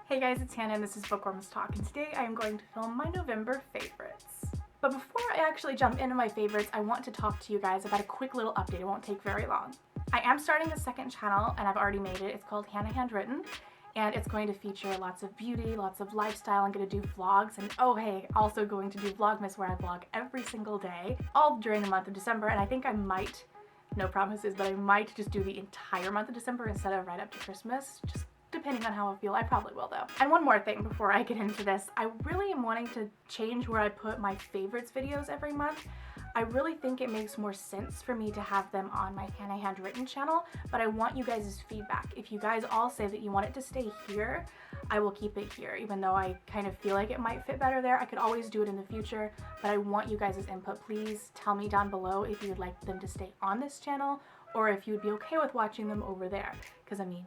Hey guys, it's Hannah and this is Bookworms Talk, and today I am going to film my November favorites. But before I actually jump into my favorites, I want to talk to you guys about a quick little update. It won't take very long. I am starting a second channel and I've already made it. It's called Hannah Handwritten, and it's going to feature lots of beauty, lots of lifestyle. I'm going to do vlogs, and oh hey, also going to do Vlogmas where I vlog every single day, all during the month of December, and I think I might, no promises, but I might just do the entire month of December instead of right up to Christmas, just depending on how I feel. I probably will though. And one more thing before I get into this, I really am wanting to change where I put my favorites videos every month. I really think it makes more sense for me to have them on my Hannah Handwritten channel, but I want you guys' feedback. If you guys all say that you want it to stay here, I will keep it here, even though I kind of feel like it might fit better there. I could always do it in the future, but I want you guys' input. Please tell me down below if you would like them to stay on this channel or if you would be okay with watching them over there, because I mean,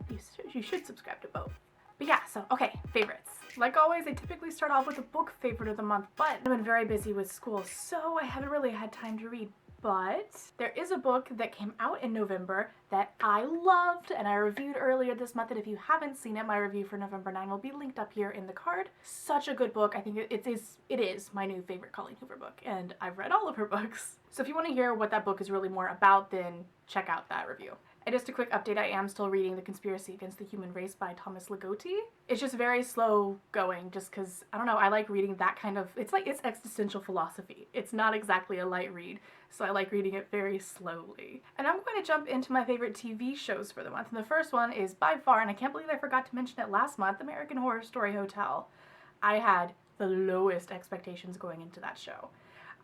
you should subscribe to both. But yeah, so okay, favorites. Like always, I typically start off with a book favorite of the month, but I've been very busy with school, so I haven't really had time to read. But there is a book that came out in November that I loved and I reviewed earlier this month, and if you haven't seen it, my review for November 9 will be linked up here in the card. Such a good book. I think it is my new favorite Colleen Hoover book, and I've read all of her books. So if you want to hear what that book is really more about, then check out that review. And just a quick update, I am still reading The Conspiracy Against the Human Race by Thomas Ligotti. It's just very slow going just because, I don't know, I like reading that kind of, it's existential philosophy. It's not exactly a light read, so I like reading it very slowly. And I'm going to jump into my favorite TV shows for the month. And the first one is by far, and I can't believe I forgot to mention it last month, American Horror Story Hotel. I had the lowest expectations going into that show.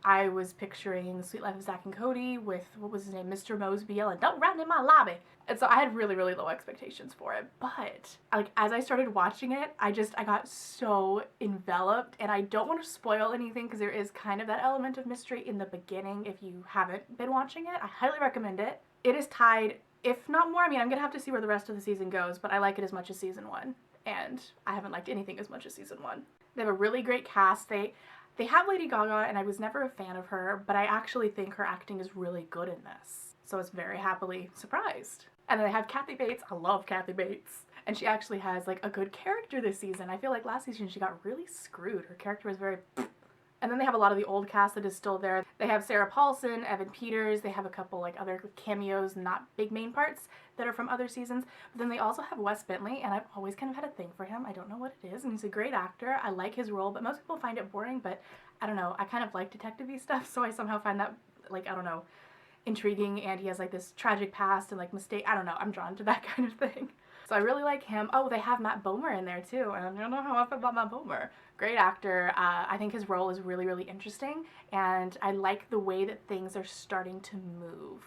I was picturing Sweet Life of Zack and Cody with, what was his name, Mr. Mosby yelling, "Don't run in my lobby!" And so I had really, really low expectations for it. But, like, as I started watching it, I got so enveloped, and I don't want to spoil anything because there is kind of that element of mystery in the beginning if you haven't been watching it. I highly recommend it. It is tied, if not more, I mean, I'm gonna have to see where the rest of the season goes, but I like it as much as season 1. And I haven't liked anything as much as season 1. They have a really great cast. They have Lady Gaga, and I was never a fan of her, but I actually think her acting is really good in this. So I was very happily surprised. And then they have Kathy Bates. I love Kathy Bates. And she actually has like a good character this season. I feel like last season she got really screwed. Her character was very And then they have a lot of the old cast that is still there. They have Sarah Paulson, Evan Peters, they have a couple like other cameos, not big main parts, that are from other seasons. But then they also have Wes Bentley, and I've always kind of had a thing for him. I don't know what it is, and he's a great actor. I like his role, but most people find it boring, but I don't know. I kind of like detective-y stuff, so I somehow find that, like, I don't know, intriguing, and he has like this tragic past and like mistake. I don't know, I'm drawn to that kind of thing. So I really like him. Oh, they have Matt Bomer in there too, and I don't know how I feel about Matt Bomer. Great actor. I think his role is really, really interesting, and I like the way that things are starting to move.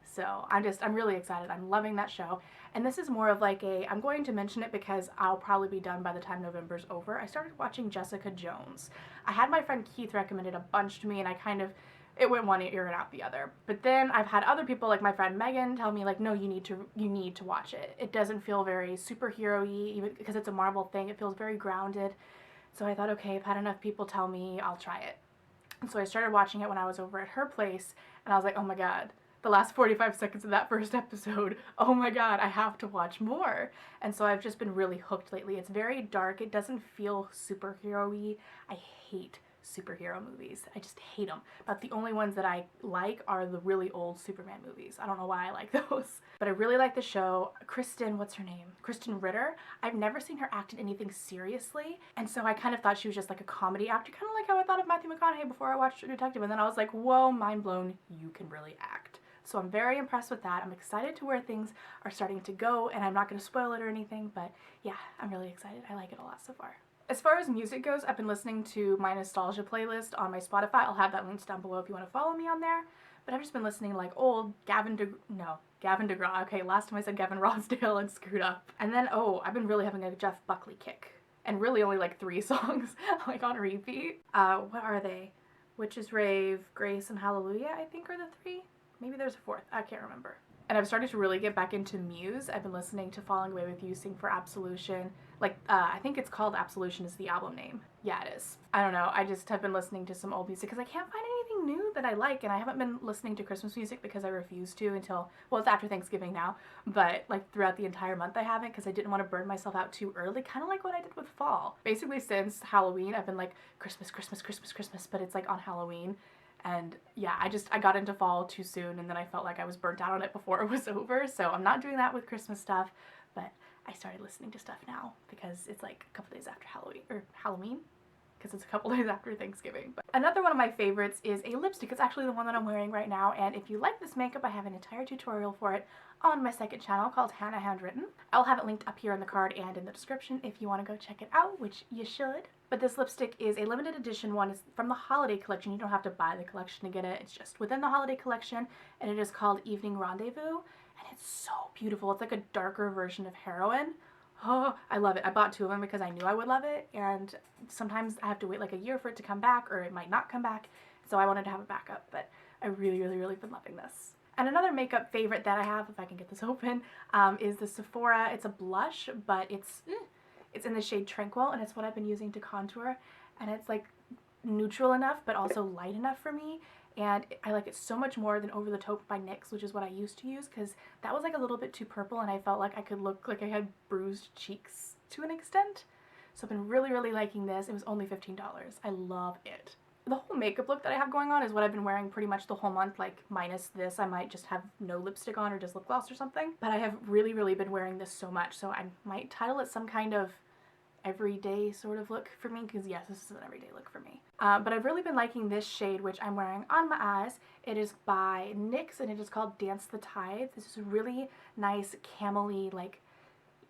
So I'm really excited. I'm loving that show. And this is more of like I'm going to mention it because I'll probably be done by the time November's over. I started watching Jessica Jones. I had my friend Keith recommend it a bunch to me, and it went one ear and out the other. But then I've had other people like my friend Megan tell me like, no, you need to watch it. It doesn't feel very superhero-y, even because it's a Marvel thing. It feels very grounded. So I thought, okay, I've had enough people tell me, I'll try it. And so I started watching it when I was over at her place, and I was like, oh my god, the last 45 seconds of that first episode, oh my god, I have to watch more. And so I've just been really hooked lately. It's very dark. It doesn't feel superhero-y. I hate superhero movies. I just hate them. But the only ones that I like are the really old Superman movies. I don't know why I like those. But I really like the show. what's her name? Krysten Ritter. I've never seen her act in anything seriously, and so I kind of thought she was just like a comedy actor, kind of like how I thought of Matthew McConaughey before I watched True Detective, and then I was like, whoa, mind blown, you can really act. So I'm very impressed with that. I'm excited to where things are starting to go, and I'm not going to spoil it or anything, but yeah, I'm really excited. I like it a lot so far. As far as music goes, I've been listening to my nostalgia playlist on my Spotify. I'll have that linked down below if you want to follow me on there. But I've just been listening to like old Gavin DeGraw. Okay, last time I said Gavin Rossdale and screwed up. And then, oh, I've been really having a Jeff Buckley kick. And really only like 3 songs, like on repeat. What are they? Witch's Rave, Grace, and Hallelujah, I think are the 3. Maybe there's a 4th. I can't remember. And I've started to really get back into Muse. I've been listening to Falling Away With You, Sing for Absolution. Like, I think it's called Absolution is the album name. Yeah, it is. I don't know. I just have been listening to some old music because I can't find anything something new that I like, and I haven't been listening to Christmas music because I refused to until, well, it's after Thanksgiving now, but like throughout the entire month I haven't because I didn't want to burn myself out too early, kind of like what I did with fall. Basically since Halloween I've been like Christmas, Christmas, Christmas, Christmas, but it's like on Halloween. And yeah, I got into fall too soon, and then I felt like I was burnt out on it before it was over, so I'm not doing that with Christmas stuff, but I started listening to stuff now because it's like a couple days after Halloween, because it's a couple days after Thanksgiving. But another one of my favorites is a lipstick. It's actually the one that I'm wearing right now, and if you like this makeup, I have an entire tutorial for it on my second channel called Hannah Handwritten. I'll have it linked up here in the card and in the description if you want to go check it out, which you should. But this lipstick is a limited edition one. It's from the holiday collection. You don't have to buy the collection to get it. It's just within the holiday collection, and it is called Evening Rendezvous, and it's so beautiful. It's like a darker version of Heroine. Oh, I love it. I bought 2 of them because I knew I would love it, and sometimes I have to wait like a year for it to come back, or it might not come back, so I wanted to have a backup, but I really, really, really been loving this. And another makeup favorite that I have, if I can get this open, is the Sephora. It's a blush, but it's in the shade Tranquil, and it's what I've been using to contour, and it's like neutral enough but also light enough for me, and I like it so much more than Over the Taupe by NYX, which is what I used to use, because that was like a little bit too purple and I felt like I could look like I had bruised cheeks to an extent. So I've been really, really liking this. It was only $15. I love it. The whole makeup look that I have going on is what I've been wearing pretty much the whole month, like minus this. I might just have no lipstick on or just lip gloss or something, but I have really, really been wearing this so much, so I might title it some kind of everyday sort of look for me, because yes, this is an everyday look for me. But I've really been liking this shade, which I'm wearing on my eyes. It is by NYX, and it is called Dance the Tides. This is a really nice camel-y, like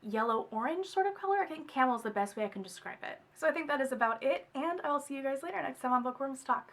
yellow-orange sort of color. I think camel is the best way I can describe it. So I think that is about it, and I will see you guys later next time on Bookworms Talk.